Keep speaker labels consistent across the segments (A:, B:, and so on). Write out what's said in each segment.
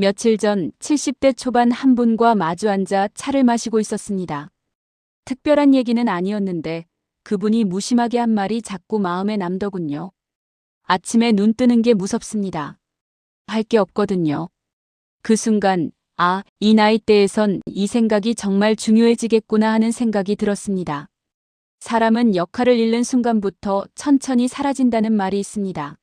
A: 며칠 전 70대 초반 한 분과 마주 앉아 차를 마시고 있었습니다. 특별한 얘기는 아니었는데 그분이 무심하게 한 말이 자꾸 마음에 남더군요. 아침에 눈 뜨는 게 무섭습니다. 할 게 없거든요. 그 순간, 이 나이대에선 이 생각이 정말 중요해지겠구나 하는 생각이 들었습니다. 사람은 역할을 잃는 순간부터 천천히 사라진다는 말이 있습니다.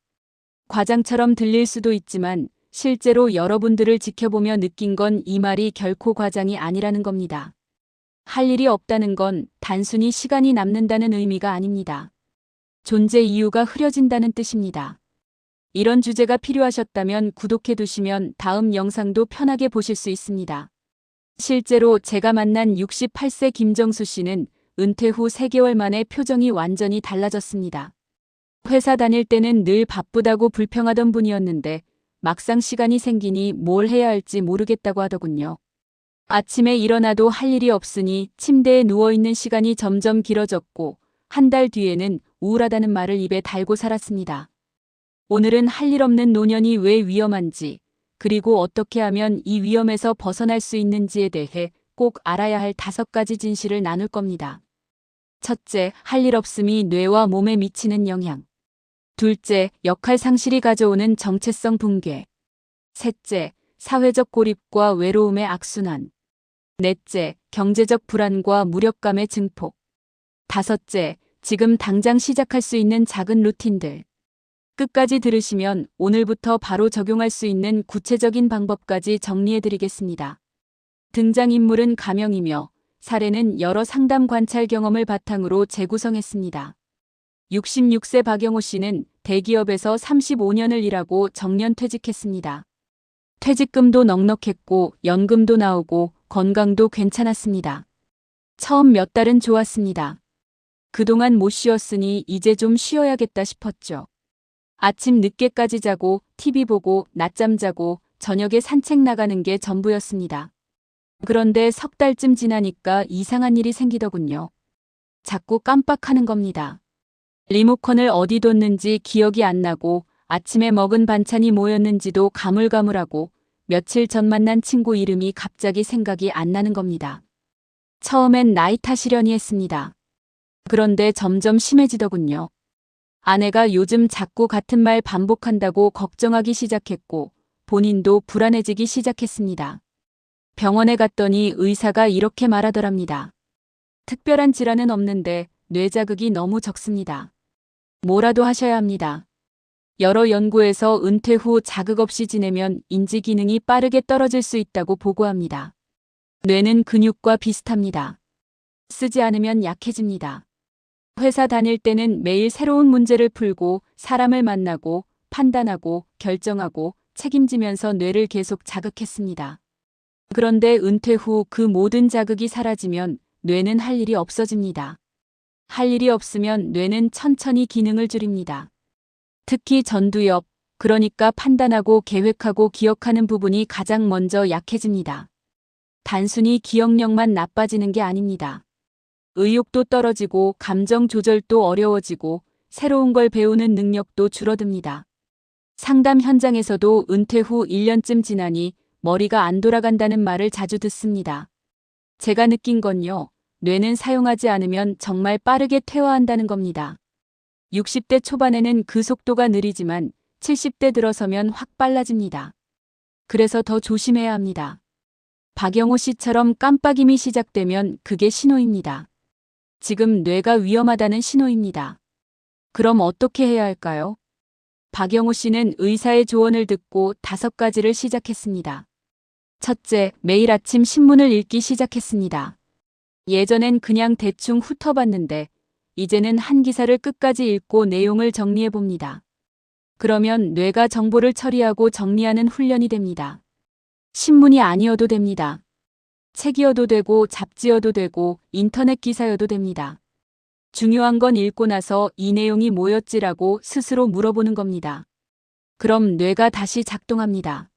A: 과장처럼 들릴 수도 있지만 실제로 여러분들을 지켜보며 느낀 건 이 말이 결코 과장이 아니라는 겁니다. 할 일이 없다는 건 단순히 시간이 남는다는 의미가 아닙니다. 존재 이유가 흐려진다는 뜻입니다. 이런 주제가 필요하셨다면 구독해 두시면 다음 영상도 편하게 보실 수 있습니다. 실제로 제가 만난 68세 김정수 씨는 은퇴 후 3개월 만에 표정이 완전히 달라졌습니다. 회사 다닐 때는 늘 바쁘다고 불평하던 분이었는데 막상 시간이 생기니 뭘 해야 할지 모르겠다고 하더군요. 아침에 일어나도 할 일이 없으니 침대에 누워있는 시간이 점점 길어졌고 한 달 뒤에는 우울하다는 말을 입에 달고 살았습니다. 오늘은 할 일 없는 노년이 왜 위험한지, 그리고 어떻게 하면 이 위험에서 벗어날 수 있는지에 대해 꼭 알아야 할 5가지 진실을 나눌 겁니다. 첫째, 할 일 없음이 뇌와 몸에 미치는 영향. 둘째, 역할 상실이 가져오는 정체성 붕괴. 셋째, 사회적 고립과 외로움의 악순환. 넷째, 경제적 불안과 무력감의 증폭. 다섯째, 지금 당장 시작할 수 있는 작은 루틴들. 끝까지 들으시면 오늘부터 바로 적용할 수 있는 구체적인 방법까지 정리해드리겠습니다. 등장인물은 가명이며 사례는 여러 상담 관찰 경험을 바탕으로 재구성했습니다. 66세 박영호 씨는 대기업에서 35년을 일하고 정년 퇴직했습니다. 퇴직금도 넉넉했고 연금도 나오고 건강도 괜찮았습니다. 처음 몇 달은 좋았습니다. 그동안 못 쉬었으니 이제 좀 쉬어야겠다 싶었죠. 아침 늦게까지 자고 TV 보고 낮잠 자고 저녁에 산책 나가는 게 전부였습니다. 그런데 석 달쯤 지나니까 이상한 일이 생기더군요. 자꾸 깜빡하는 겁니다. 리모컨을 어디 뒀는지 기억이 안 나고 아침에 먹은 반찬이 뭐였는지도 가물가물하고 며칠 전 만난 친구 이름이 갑자기 생각이 안 나는 겁니다. 처음엔 나이 탓이려니 했습니다. 그런데 점점 심해지더군요. 아내가 요즘 자꾸 같은 말 반복한다고 걱정하기 시작했고 본인도 불안해지기 시작했습니다. 병원에 갔더니 의사가 이렇게 말하더랍니다. 특별한 질환은 없는데 뇌 자극이 너무 적습니다. 뭐라도 하셔야 합니다. 여러 연구에서 은퇴 후 자극 없이 지내면 인지 기능이 빠르게 떨어질 수 있다고 보고합니다. 뇌는 근육과 비슷합니다. 쓰지 않으면 약해집니다. 회사 다닐 때는 매일 새로운 문제를 풀고 사람을 만나고 판단하고 결정하고 책임지면서 뇌를 계속 자극했습니다. 그런데 은퇴 후 그 모든 자극이 사라지면 뇌는 할 일이 없어집니다. 할 일이 없으면 뇌는 천천히 기능을 줄입니다. 특히 전두엽, 그러니까 판단하고 계획하고 기억하는 부분이 가장 먼저 약해집니다. 단순히 기억력만 나빠지는 게 아닙니다. 의욕도 떨어지고 감정 조절도 어려워지고 새로운 걸 배우는 능력도 줄어듭니다. 상담 현장에서도 은퇴 후 1년쯤 지나니 머리가 안 돌아간다는 말을 자주 듣습니다. 제가 느낀 건요, 뇌는 사용하지 않으면 정말 빠르게 퇴화한다는 겁니다. 60대 초반에는 그 속도가 느리지만 70대 들어서면 확 빨라집니다. 그래서 더 조심해야 합니다. 박영호 씨처럼 깜빡임이 시작되면 그게 신호입니다. 지금 뇌가 위험하다는 신호입니다. 그럼 어떻게 해야 할까요? 박영호 씨는 의사의 조언을 듣고 5가지를 시작했습니다. 첫째, 매일 아침 신문을 읽기 시작했습니다. 예전엔 그냥 대충 훑어봤는데 이제는 한 기사를 끝까지 읽고 내용을 정리해 봅니다. 그러면 뇌가 정보를 처리하고 정리하는 훈련이 됩니다. 신문이 아니어도 됩니다. 책이어도 되고 잡지여도 되고 인터넷 기사여도 됩니다. 중요한 건 읽고 나서 이 내용이 뭐였지라고 스스로 물어보는 겁니다. 그럼 뇌가 다시 작동합니다.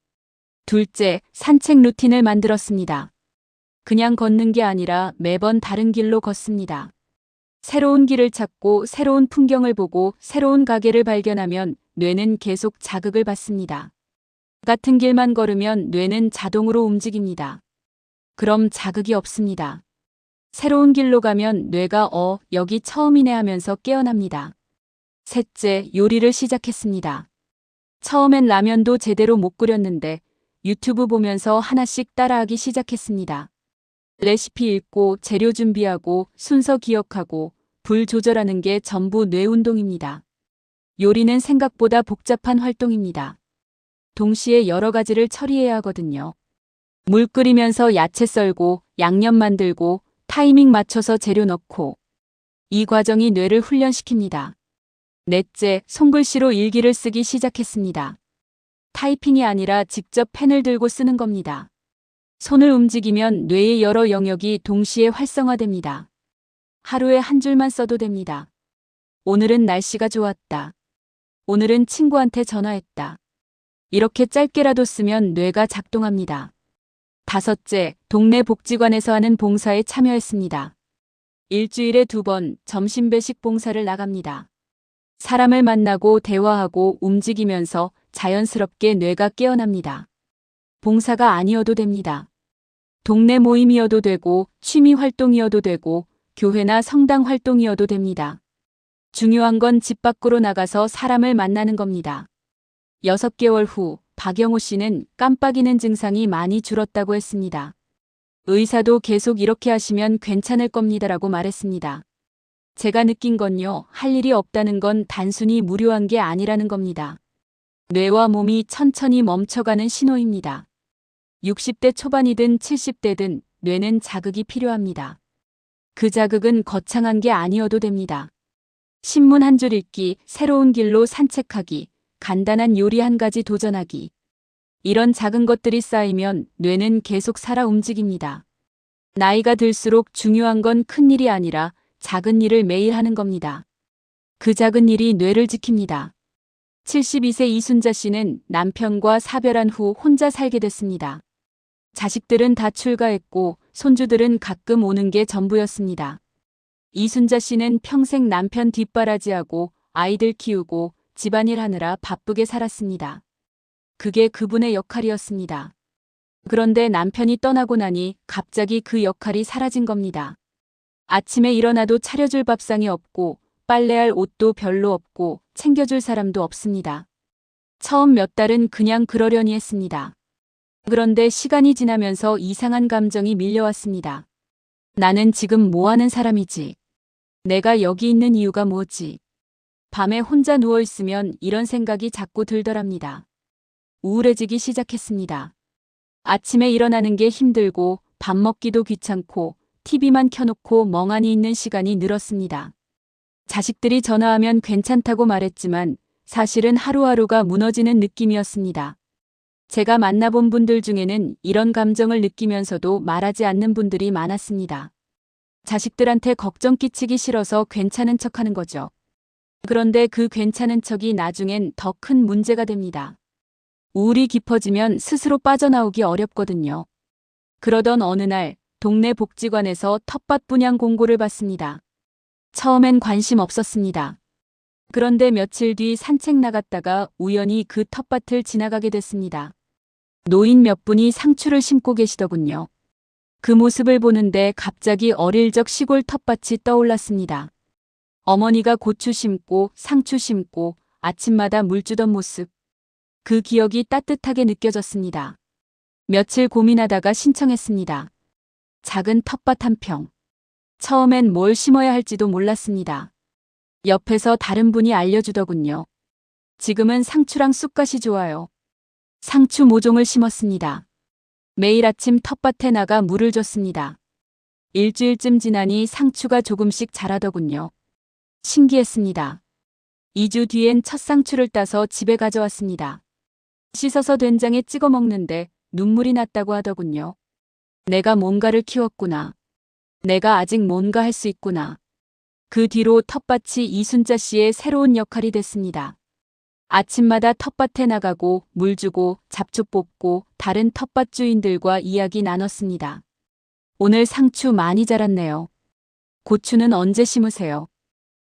A: 둘째, 산책 루틴을 만들었습니다. 그냥 걷는 게 아니라 매번 다른 길로 걷습니다. 새로운 길을 찾고 새로운 풍경을 보고 새로운 가게를 발견하면 뇌는 계속 자극을 받습니다. 같은 길만 걸으면 뇌는 자동으로 움직입니다. 그럼 자극이 없습니다. 새로운 길로 가면 뇌가 여기 처음이네 하면서 깨어납니다. 셋째, 요리를 시작했습니다. 처음엔 라면도 제대로 못 끓였는데 유튜브 보면서 하나씩 따라하기 시작했습니다. 레시피 읽고 재료 준비하고 순서 기억하고 불 조절하는 게 전부 뇌 운동입니다. 요리는 생각보다 복잡한 활동입니다. 동시에 여러 가지를 처리해야 하거든요. 물 끓이면서 야채 썰고 양념 만들고 타이밍 맞춰서 재료 넣고 이 과정이 뇌를 훈련시킵니다. 넷째, 손글씨로 일기를 쓰기 시작했습니다. 타이핑이 아니라 직접 펜을 들고 쓰는 겁니다. 손을 움직이면 뇌의 여러 영역이 동시에 활성화됩니다. 하루에 한 줄만 써도 됩니다. 오늘은 날씨가 좋았다. 오늘은 친구한테 전화했다. 이렇게 짧게라도 쓰면 뇌가 작동합니다. 다섯째, 동네 복지관에서 하는 봉사에 참여했습니다. 일주일에 2번 점심 배식 봉사를 나갑니다. 사람을 만나고 대화하고 움직이면서 자연스럽게 뇌가 깨어납니다. 봉사가 아니어도 됩니다. 동네 모임이어도 되고 취미 활동이어도 되고 교회나 성당 활동이어도 됩니다. 중요한 건 집 밖으로 나가서 사람을 만나는 겁니다. 6개월 후 박영호 씨는 깜빡이는 증상이 많이 줄었다고 했습니다. 의사도 계속 이렇게 하시면 괜찮을 겁니다라고 말했습니다. 제가 느낀 건요, 할 일이 없다는 건 단순히 무료한 게 아니라는 겁니다. 뇌와 몸이 천천히 멈춰가는 신호입니다. 60대 초반이든 70대든 뇌는 자극이 필요합니다. 그 자극은 거창한 게 아니어도 됩니다. 신문 한 줄 읽기, 새로운 길로 산책하기, 간단한 요리 한 가지 도전하기. 이런 작은 것들이 쌓이면 뇌는 계속 살아 움직입니다. 나이가 들수록 중요한 건 큰 일이 아니라 작은 일을 매일 하는 겁니다. 그 작은 일이 뇌를 지킵니다. 72세 이순자 씨는 남편과 사별한 후 혼자 살게 됐습니다. 자식들은 다 출가했고 손주들은 가끔 오는 게 전부였습니다. 이순자 씨는 평생 남편 뒷바라지하고 아이들 키우고 집안일 하느라 바쁘게 살았습니다. 그게 그분의 역할이었습니다. 그런데 남편이 떠나고 나니 갑자기 그 역할이 사라진 겁니다. 아침에 일어나도 차려줄 밥상이 없고 빨래할 옷도 별로 없고 챙겨줄 사람도 없습니다. 처음 몇 달은 그냥 그러려니 했습니다. 그런데 시간이 지나면서 이상한 감정이 밀려왔습니다. 나는 지금 뭐 하는 사람이지? 내가 여기 있는 이유가 뭐지? 밤에 혼자 누워있으면 이런 생각이 자꾸 들더랍니다. 우울해지기 시작했습니다. 아침에 일어나는 게 힘들고 밥 먹기도 귀찮고 TV만 켜놓고 멍하니 있는 시간이 늘었습니다. 자식들이 전화하면 괜찮다고 말했지만 사실은 하루하루가 무너지는 느낌이었습니다. 제가 만나본 분들 중에는 이런 감정을 느끼면서도 말하지 않는 분들이 많았습니다. 자식들한테 걱정 끼치기 싫어서 괜찮은 척하는 거죠. 그런데 그 괜찮은 척이 나중엔 더 큰 문제가 됩니다. 우울이 깊어지면 스스로 빠져나오기 어렵거든요. 그러던 어느 날 동네 복지관에서 텃밭 분양 공고를 받습니다. 처음엔 관심 없었습니다. 그런데 며칠 뒤 산책 나갔다가 우연히 그 텃밭을 지나가게 됐습니다. 노인 몇 분이 상추를 심고 계시더군요. 그 모습을 보는데 갑자기 어릴 적 시골 텃밭이 떠올랐습니다. 어머니가 고추 심고 상추 심고 아침마다 물 주던 모습. 그 기억이 따뜻하게 느껴졌습니다. 며칠 고민하다가 신청했습니다. 작은 텃밭 한 평. 처음엔 뭘 심어야 할지도 몰랐습니다. 옆에서 다른 분이 알려주더군요. 지금은 상추랑 쑥갓이 좋아요. 상추 모종을 심었습니다. 매일 아침 텃밭에 나가 물을 줬습니다. 일주일쯤 지나니 상추가 조금씩 자라더군요. 신기했습니다. 2주 뒤엔 첫 상추를 따서 집에 가져왔습니다. 씻어서 된장에 찍어 먹는데 눈물이 났다고 하더군요. 내가 뭔가를 키웠구나. 내가 아직 뭔가 할 수 있구나. 그 뒤로 텃밭이 이순자 씨의 새로운 역할이 됐습니다. 아침마다 텃밭에 나가고 물 주고 잡초 뽑고 다른 텃밭 주인들과 이야기 나눴습니다. 오늘 상추 많이 자랐네요. 고추는 언제 심으세요?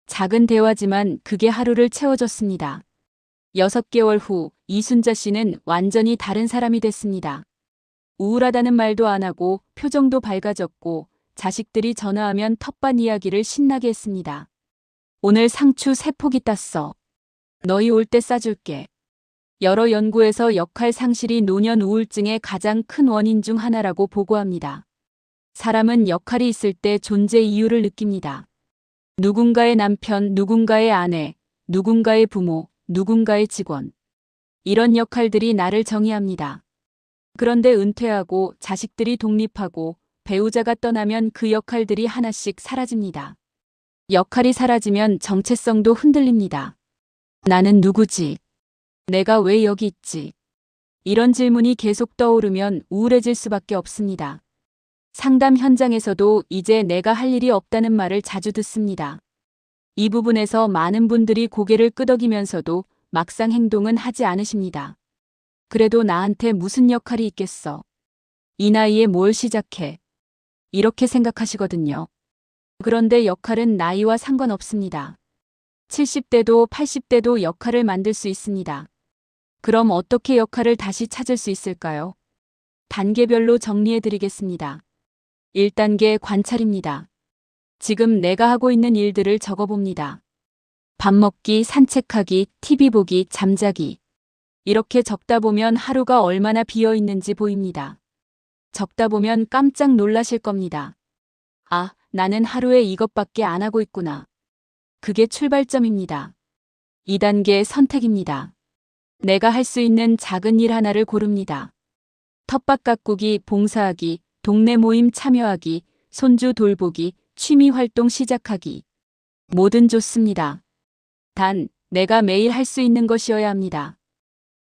A: 작은 대화지만 그게 하루를 채워줬습니다. 6개월 후 이순자 씨는 완전히 다른 사람이 됐습니다. 우울하다는 말도 안 하고 표정도 밝아졌고 자식들이 전화하면 텃밭 이야기를 신나게 했습니다. 오늘 상추 3포기 땄어. 너희 올 때 싸줄게. 여러 연구에서 역할 상실이 노년 우울증의 가장 큰 원인 중 하나라고 보고합니다. 사람은 역할이 있을 때 존재 이유를 느낍니다. 누군가의 남편, 누군가의 아내, 누군가의 부모, 누군가의 직원. 이런 역할들이 나를 정의합니다. 그런데 은퇴하고 자식들이 독립하고 배우자가 떠나면 그 역할들이 하나씩 사라집니다. 역할이 사라지면 정체성도 흔들립니다. 나는 누구지? 내가 왜 여기 있지? 이런 질문이 계속 떠오르면 우울해질 수밖에 없습니다. 상담 현장에서도 이제 내가 할 일이 없다는 말을 자주 듣습니다. 이 부분에서 많은 분들이 고개를 끄덕이면서도 막상 행동은 하지 않으십니다. 그래도 나한테 무슨 역할이 있겠어? 이 나이에 뭘 시작해? 이렇게 생각하시거든요. 그런데 역할은 나이와 상관없습니다. 70대도 80대도 역할을 만들 수 있습니다. 그럼 어떻게 역할을 다시 찾을 수 있을까요? 단계별로 정리해 드리겠습니다. 1단계 관찰입니다. 지금 내가 하고 있는 일들을 적어봅니다. 밥 먹기, 산책하기, TV 보기, 잠자기. 이렇게 적다 보면 하루가 얼마나 비어 있는지 보입니다. 적다 보면 깜짝 놀라실 겁니다. 아, 나는 하루에 이것밖에 안 하고 있구나. 그게 출발점입니다. 2단계 선택입니다. 내가 할 수 있는 작은 일 하나를 고릅니다. 텃밭 가꾸기, 봉사하기, 동네 모임 참여하기, 손주 돌보기, 취미 활동 시작하기. 뭐든 좋습니다. 단, 내가 매일 할 수 있는 것이어야 합니다.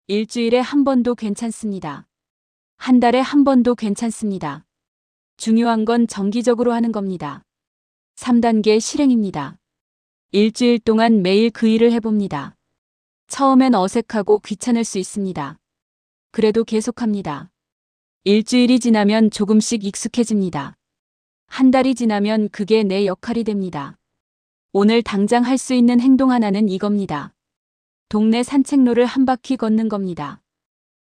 A: 일주일에 한 번도 괜찮습니다. 한 달에 한 번도 괜찮습니다. 중요한 건 정기적으로 하는 겁니다. 3단계 실행입니다. 일주일 동안 매일 그 일을 해봅니다. 처음엔 어색하고 귀찮을 수 있습니다. 그래도 계속합니다. 일주일이 지나면 조금씩 익숙해집니다. 한 달이 지나면 그게 내 역할이 됩니다. 오늘 당장 할 수 있는 행동 하나는 이겁니다. 동네 산책로를 한 바퀴 걷는 겁니다.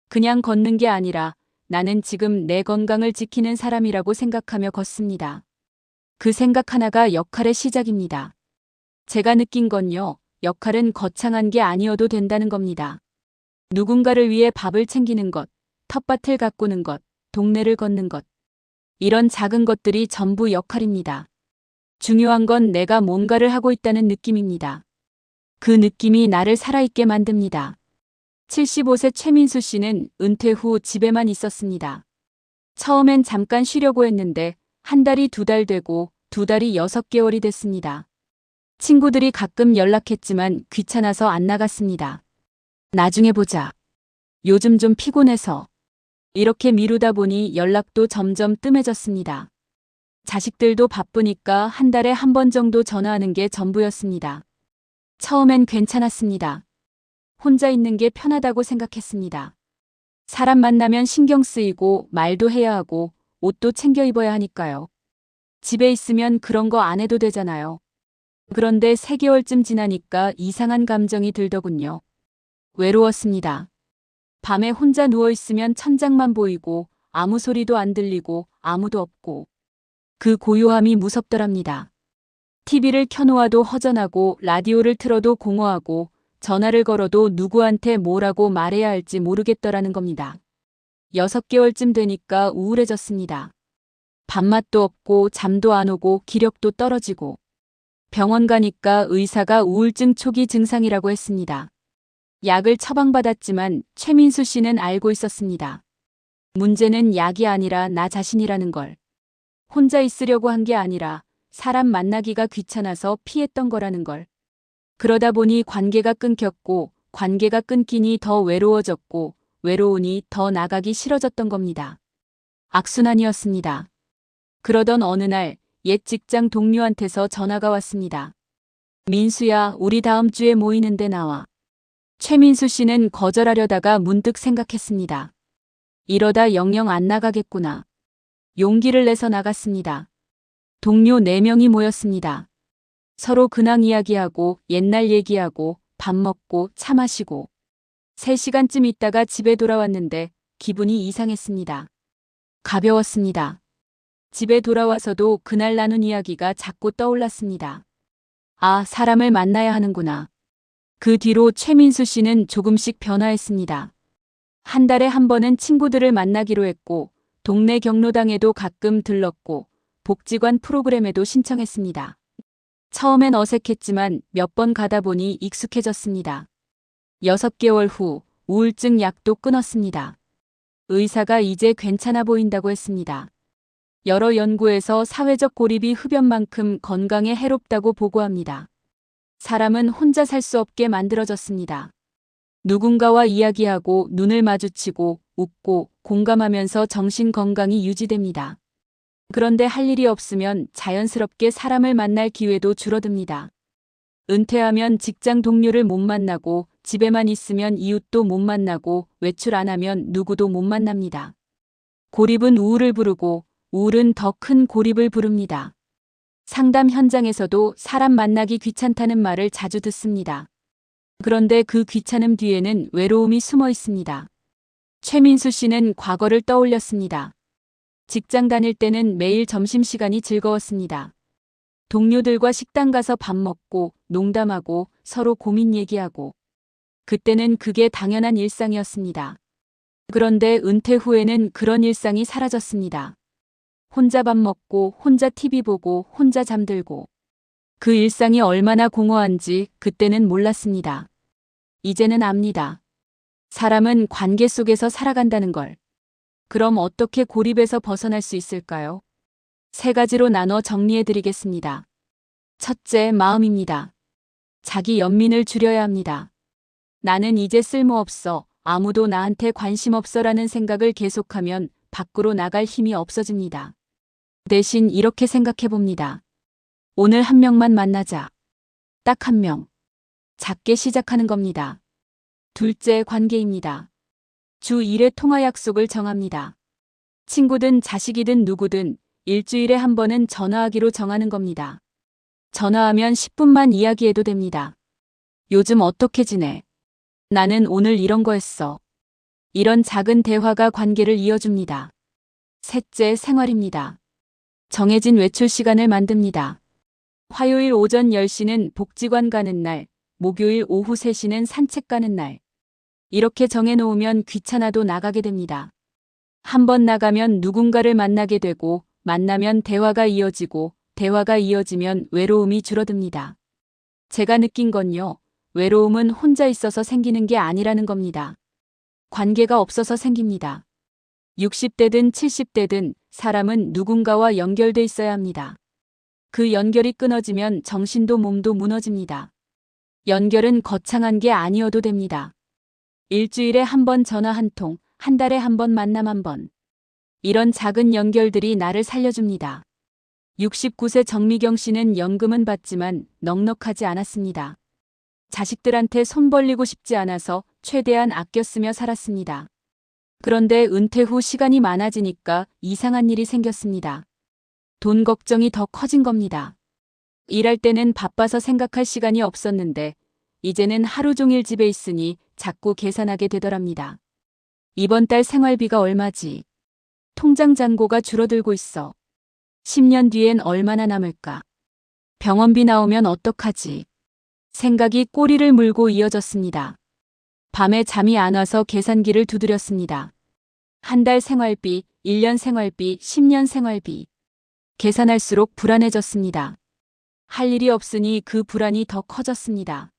A: 그냥 걷는 게 아니라 나는 지금 내 건강을 지키는 사람이라고 생각하며 걷습니다. 그 생각 하나가 역할의 시작입니다. 제가 느낀 건요, 역할은 거창한 게 아니어도 된다는 겁니다. 누군가를 위해 밥을 챙기는 것, 텃밭을 가꾸는 것, 동네를 걷는 것. 이런 작은 것들이 전부 역할입니다. 중요한 건 내가 뭔가를 하고 있다는 느낌입니다. 그 느낌이 나를 살아있게 만듭니다. 75세 최민수 씨는 은퇴 후 집에만 있었습니다. 처음엔 잠깐 쉬려고 했는데 한 달이 2달 되고 2달이 6개월이 됐습니다. 친구들이 가끔 연락했지만 귀찮아서 안 나갔습니다. 나중에 보자. 요즘 좀 피곤해서. 이렇게 미루다 보니 연락도 점점 뜸해졌습니다. 자식들도 바쁘니까 한 달에 한 번 정도 전화하는 게 전부였습니다. 처음엔 괜찮았습니다. 혼자 있는 게 편하다고 생각했습니다. 사람 만나면 신경 쓰이고 말도 해야 하고 옷도 챙겨 입어야 하니까요. 집에 있으면 그런 거 안 해도 되잖아요. 그런데 3개월쯤 지나니까 이상한 감정이 들더군요. 외로웠습니다. 밤에 혼자 누워있으면 천장만 보이고 아무 소리도 안 들리고 아무도 없고 그 고요함이 무섭더랍니다. TV를 켜놓아도 허전하고 라디오를 틀어도 공허하고 전화를 걸어도 누구한테 뭐라고 말해야 할지 모르겠더라는 겁니다. 6개월쯤 되니까 우울해졌습니다. 밥맛도 없고 잠도 안 오고 기력도 떨어지고 병원 가니까 의사가 우울증 초기 증상이라고 했습니다. 약을 처방받았지만 최민수 씨는 알고 있었습니다. 문제는 약이 아니라 나 자신이라는 걸. 혼자 있으려고 한 게 아니라 사람 만나기가 귀찮아서 피했던 거라는 걸. 그러다 보니 관계가 끊겼고 관계가 끊기니 더 외로워졌고 외로우니 더 나가기 싫어졌던 겁니다. 악순환이었습니다. 그러던 어느 날 옛 직장 동료한테서 전화가 왔습니다. 민수야, 우리 다음 주에 모이는데 나와. 최민수 씨는 거절하려다가 문득 생각했습니다. 이러다 영영 안 나가겠구나. 용기를 내서 나갔습니다. 동료 4명이 모였습니다. 서로 근황 이야기하고 옛날 얘기하고 밥 먹고 차 마시고 3시간쯤 있다가 집에 돌아왔는데 기분이 이상했습니다. 가벼웠습니다. 집에 돌아와서도 그날 나눈 이야기가 자꾸 떠올랐습니다. 아, 사람을 만나야 하는구나. 그 뒤로 최민수 씨는 조금씩 변화했습니다. 한 달에 한 번은 친구들을 만나기로 했고, 동네 경로당에도 가끔 들렀고, 복지관 프로그램에도 신청했습니다. 처음엔 어색했지만 몇 번 가다 보니 익숙해졌습니다. 6개월 후 우울증 약도 끊었습니다. 의사가 이제 괜찮아 보인다고 했습니다. 여러 연구에서 사회적 고립이 흡연만큼 건강에 해롭다고 보고합니다. 사람은 혼자 살 수 없게 만들어졌습니다. 누군가와 이야기하고 눈을 마주치고 웃고 공감하면서 정신 건강이 유지됩니다. 그런데 할 일이 없으면 자연스럽게 사람을 만날 기회도 줄어듭니다. 은퇴하면 직장 동료를 못 만나고 집에만 있으면 이웃도 못 만나고 외출 안 하면 누구도 못 만납니다. 고립은 우울을 부르고 우울은 더 큰 고립을 부릅니다. 상담 현장에서도 사람 만나기 귀찮다는 말을 자주 듣습니다. 그런데 그 귀찮음 뒤에는 외로움이 숨어 있습니다. 최민수 씨는 과거를 떠올렸습니다. 직장 다닐 때는 매일 점심시간이 즐거웠습니다. 동료들과 식당 가서 밥 먹고 농담하고 서로 고민 얘기하고 그때는 그게 당연한 일상이었습니다. 그런데 은퇴 후에는 그런 일상이 사라졌습니다. 혼자 밥 먹고 혼자 TV 보고 혼자 잠들고 그 일상이 얼마나 공허한지 그때는 몰랐습니다. 이제는 압니다. 사람은 관계 속에서 살아간다는 걸. 그럼 어떻게 고립에서 벗어날 수 있을까요? 3가지로 나눠 정리해 드리겠습니다. 첫째, 마음입니다. 자기 연민을 줄여야 합니다. 나는 이제 쓸모없어, 아무도 나한테 관심 없어라는 생각을 계속하면 밖으로 나갈 힘이 없어집니다. 대신 이렇게 생각해 봅니다. 오늘 한 명만 만나자. 딱 1명. 작게 시작하는 겁니다. 둘째, 관계입니다. 주 1회 통화 약속을 정합니다. 친구든 자식이든 누구든 일주일에 한 번은 전화하기로 정하는 겁니다. 전화하면 10분만 이야기해도 됩니다. 요즘 어떻게 지내? 나는 오늘 이런 거 했어. 이런 작은 대화가 관계를 이어줍니다. 셋째, 생활입니다. 정해진 외출 시간을 만듭니다. 화요일 오전 10시는 복지관 가는 날, 목요일 오후 3시는 산책 가는 날. 이렇게 정해놓으면 귀찮아도 나가게 됩니다. 한번 나가면 누군가를 만나게 되고, 만나면 대화가 이어지고, 대화가 이어지면 외로움이 줄어듭니다. 제가 느낀 건요, 외로움은 혼자 있어서 생기는 게 아니라는 겁니다. 관계가 없어서 생깁니다. 60대든 70대든 사람은 누군가와 연결돼 있어야 합니다. 그 연결이 끊어지면 정신도 몸도 무너집니다. 연결은 거창한 게 아니어도 됩니다. 일주일에 한 번 전화 한 통, 한 달에 한 번 만남 한 번. 이런 작은 연결들이 나를 살려줍니다. 69세 정미경 씨는 연금은 받지만 넉넉하지 않았습니다. 자식들한테 손 벌리고 싶지 않아서 최대한 아껴 쓰며 살았습니다. 그런데 은퇴 후 시간이 많아지니까 이상한 일이 생겼습니다. 돈 걱정이 더 커진 겁니다. 일할 때는 바빠서 생각할 시간이 없었는데 이제는 하루 종일 집에 있으니 자꾸 계산하게 되더랍니다. 이번 달 생활비가 얼마지? 통장 잔고가 줄어들고 있어. 10년 뒤엔 얼마나 남을까? 병원비 나오면 어떡하지? 생각이 꼬리를 물고 이어졌습니다. 밤에 잠이 안 와서 계산기를 두드렸습니다. 한 달 생활비, 1년 생활비, 10년 생활비. 계산할수록 불안해졌습니다. 할 일이 없으니 그 불안이 더 커졌습니다.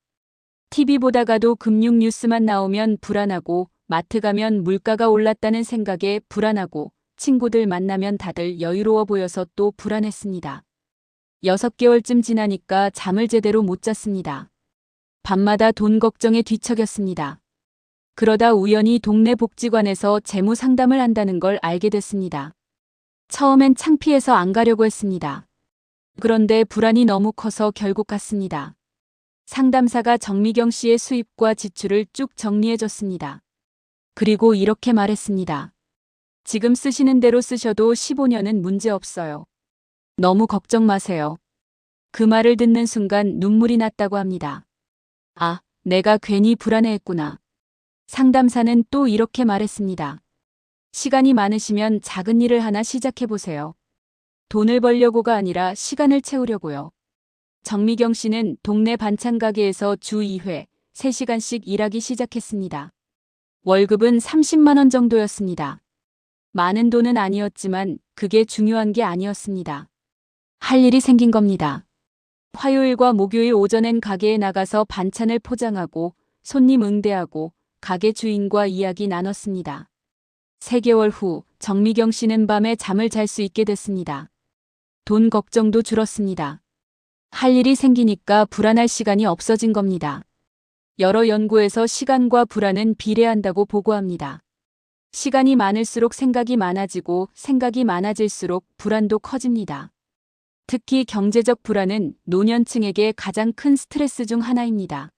A: TV 보다가도 금융 뉴스만 나오면 불안하고 마트 가면 물가가 올랐다는 생각에 불안하고 친구들 만나면 다들 여유로워 보여서 또 불안했습니다. 6개월쯤 지나니까 잠을 제대로 못 잤습니다. 밤마다 돈 걱정에 뒤척였습니다. 그러다 우연히 동네 복지관에서 재무 상담을 한다는 걸 알게 됐습니다. 처음엔 창피해서 안 가려고 했습니다. 그런데 불안이 너무 커서 결국 갔습니다. 상담사가 정미경 씨의 수입과 지출을 쭉 정리해줬습니다. 그리고 이렇게 말했습니다. 지금 쓰시는 대로 쓰셔도 15년은 문제 없어요. 너무 걱정 마세요. 그 말을 듣는 순간 눈물이 났다고 합니다. 아, 내가 괜히 불안해했구나. 상담사는 또 이렇게 말했습니다. 시간이 많으시면 작은 일을 하나 시작해보세요. 돈을 벌려고가 아니라 시간을 채우려고요. 정미경 씨는 동네 반찬 가게에서 주 2회, 3시간씩 일하기 시작했습니다. 월급은 30만 원 정도였습니다. 많은 돈은 아니었지만 그게 중요한 게 아니었습니다. 할 일이 생긴 겁니다. 화요일과 목요일 오전엔 가게에 나가서 반찬을 포장하고 손님 응대하고 가게 주인과 이야기 나눴습니다. 3개월 후 정미경 씨는 밤에 잠을 잘 수 있게 됐습니다. 돈 걱정도 줄었습니다. 할 일이 생기니까 불안할 시간이 없어진 겁니다. 여러 연구에서 시간과 불안은 비례한다고 보고합니다. 시간이 많을수록 생각이 많아지고 생각이 많아질수록 불안도 커집니다. 특히 경제적 불안은 노년층에게 가장 큰 스트레스 중 하나입니다.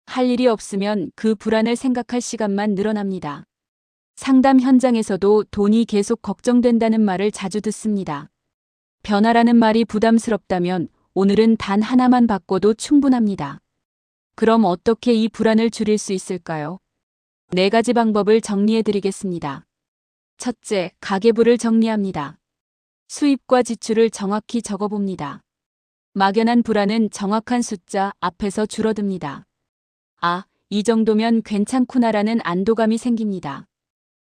A: 할 일이 없으면 그 불안을 생각할 시간만 늘어납니다. 상담 현장에서도 돈이 계속 걱정된다는 말을 자주 듣습니다. 변화라는 말이 부담스럽다면 오늘은 단 하나만 바꿔도 충분합니다. 그럼 어떻게 이 불안을 줄일 수 있을까요? 4가지 방법을 정리해 드리겠습니다. 첫째, 가계부를 정리합니다. 수입과 지출을 정확히 적어봅니다. 막연한 불안은 정확한 숫자 앞에서 줄어듭니다. 아, 이 정도면 괜찮구나라는 안도감이 생깁니다.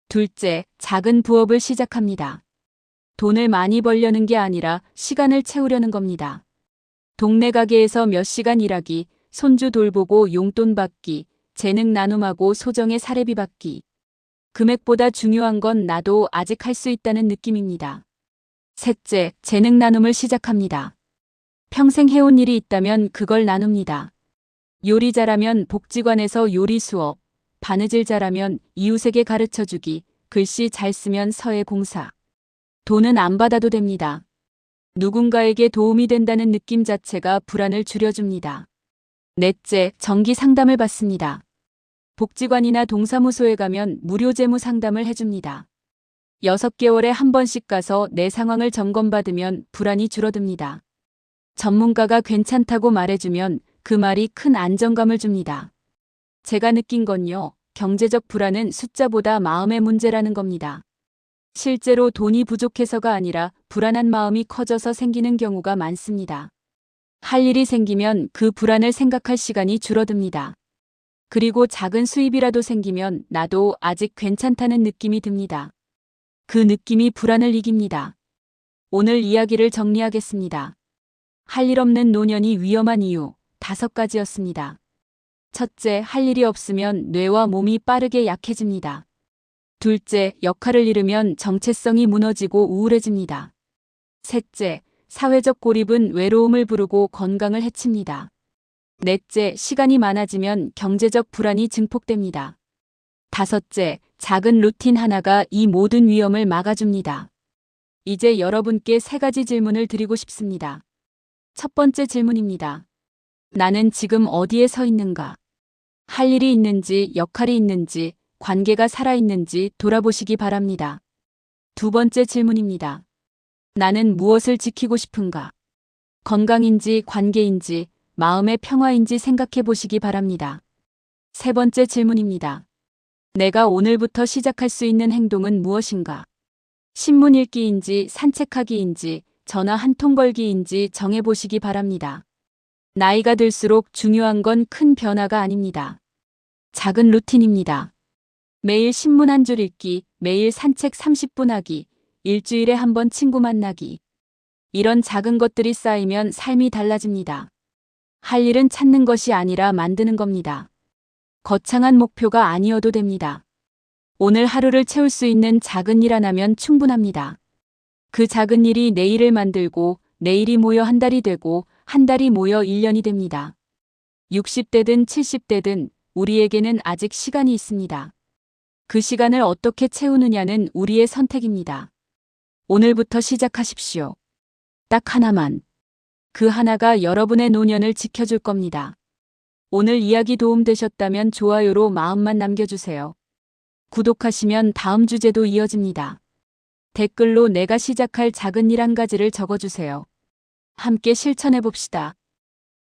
A: 둘째, 작은 부업을 시작합니다. 돈을 많이 벌려는 게 아니라 시간을 채우려는 겁니다. 동네 가게에서 몇 시간 일하기, 손주 돌보고 용돈 받기, 재능 나눔하고 소정의 사례비 받기. 금액보다 중요한 건 나도 아직 할 수 있다는 느낌입니다. 셋째, 재능 나눔을 시작합니다. 평생 해온 일이 있다면 그걸 나눕니다. 요리 잘하면 복지관에서 요리 수업, 바느질 잘하면 이웃에게 가르쳐주기, 글씨 잘 쓰면 서예 공사. 돈은 안 받아도 됩니다. 누군가에게 도움이 된다는 느낌 자체가 불안을 줄여줍니다. 넷째, 정기 상담을 받습니다. 복지관이나 동사무소에 가면 무료 재무 상담을 해줍니다. 6개월에 한 번씩 가서 내 상황을 점검받으면 불안이 줄어듭니다. 전문가가 괜찮다고 말해주면 그 말이 큰 안정감을 줍니다. 제가 느낀 건요, 경제적 불안은 숫자보다 마음의 문제라는 겁니다. 실제로 돈이 부족해서가 아니라 불안한 마음이 커져서 생기는 경우가 많습니다. 할 일이 생기면 그 불안을 생각할 시간이 줄어듭니다. 그리고 작은 수입이라도 생기면 나도 아직 괜찮다는 느낌이 듭니다. 그 느낌이 불안을 이깁니다. 오늘 이야기를 정리하겠습니다. 할 일 없는 노년이 위험한 이유 5가지였습니다. 첫째, 할 일이 없으면 뇌와 몸이 빠르게 약해집니다. 둘째, 역할을 잃으면 정체성이 무너지고 우울해집니다. 셋째, 사회적 고립은 외로움을 부르고 건강을 해칩니다. 넷째, 시간이 많아지면 경제적 불안이 증폭됩니다. 다섯째, 작은 루틴 하나가 이 모든 위험을 막아줍니다. 이제 여러분께 3가지 질문을 드리고 싶습니다. 첫 번째 질문입니다. 나는 지금 어디에 서 있는가? 할 일이 있는지, 역할이 있는지, 관계가 살아있는지 돌아보시기 바랍니다. 두 번째 질문입니다. 나는 무엇을 지키고 싶은가? 건강인지, 관계인지, 마음의 평화인지 생각해 보시기 바랍니다. 세 번째 질문입니다. 내가 오늘부터 시작할 수 있는 행동은 무엇인가? 신문 읽기인지, 산책하기인지, 전화 한 통 걸기인지 정해보시기 바랍니다. 나이가 들수록 중요한 건 큰 변화가 아닙니다. 작은 루틴입니다. 매일 신문 한 줄 읽기, 매일 산책 30분 하기, 일주일에 한 번 친구 만나기. 이런 작은 것들이 쌓이면 삶이 달라집니다. 할 일은 찾는 것이 아니라 만드는 겁니다. 거창한 목표가 아니어도 됩니다. 오늘 하루를 채울 수 있는 작은 일 하나면 충분합니다. 그 작은 일이 내일을 만들고 내일이 모여 한 달이 되고 한 달이 모여 1년이 됩니다. 60대든 70대든 우리에게는 아직 시간이 있습니다. 그 시간을 어떻게 채우느냐는 우리의 선택입니다. 오늘부터 시작하십시오. 딱 하나만. 그 하나가 여러분의 노년을 지켜줄 겁니다. 오늘 이야기 도움되셨다면 좋아요로 마음만 남겨주세요. 구독하시면 다음 주제도 이어집니다. 댓글로 내가 시작할 작은 일 한 가지를 적어주세요. 함께 실천해봅시다.